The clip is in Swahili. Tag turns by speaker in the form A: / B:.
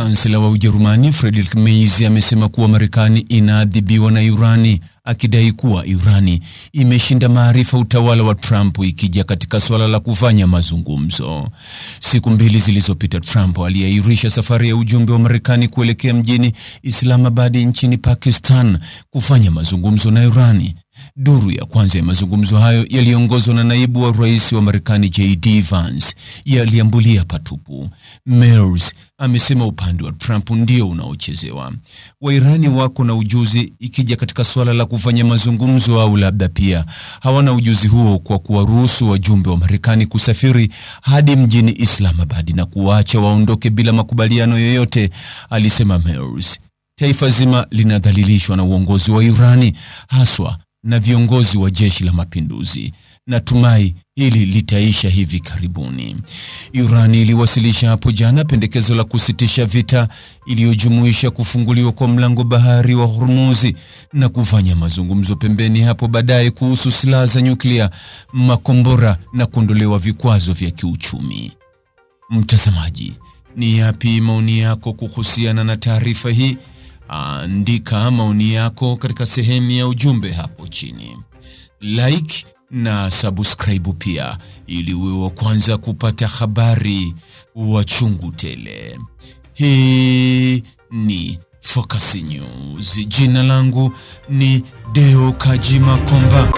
A: Kansela wa Ujerumani Friedrich Merz amesema kuwa Marekani inaadhibiwa na Irani, akidai kuwa Irani imeshinda maarifa utawala wa Trump ikija katika suala la kufanya mazungumzo. Siku mbili zilizopita, Trump aliahirisha safari ya ujumbe wa Marekani kuelekea mjini Islamabad nchini Pakistan kufanya mazungumzo na Irani. Duru ya kwanza ya mazungumzo hayo yaliongozwa na naibu wa rais wa Marekani JD Vance yaliambulia patupu. Merz amesema upande wa Trump ndio unaochezewa. Wairani wako na ujuzi ikija katika suala la kufanya mazungumzo, au labda pia hawana ujuzi huo kwa kuwaruhusu wajumbe wa Marekani kusafiri hadi mjini Islamabad na kuacha waondoke bila makubaliano yoyote, alisema Merz. Taifa zima linadhalilishwa na uongozi wa Irani, haswa na viongozi wa jeshi la mapinduzi. Natumai hili litaisha hivi karibuni. Irani iliwasilisha hapo jana pendekezo la kusitisha vita iliyojumuisha kufunguliwa kwa mlango bahari wa Hormuz na kufanya mazungumzo pembeni hapo baadaye kuhusu silaha za nyuklia, makombora na kuondolewa vikwazo vya kiuchumi. Mtazamaji, ni yapi maoni yako kuhusiana na taarifa hii? Andika maoni yako katika sehemu ya ujumbe hapo chini. Like na subscribe pia ili uwe wa kwanza kupata habari wa chungu tele. Hii ni Focus News. Jina langu ni Deo Kajima Komba.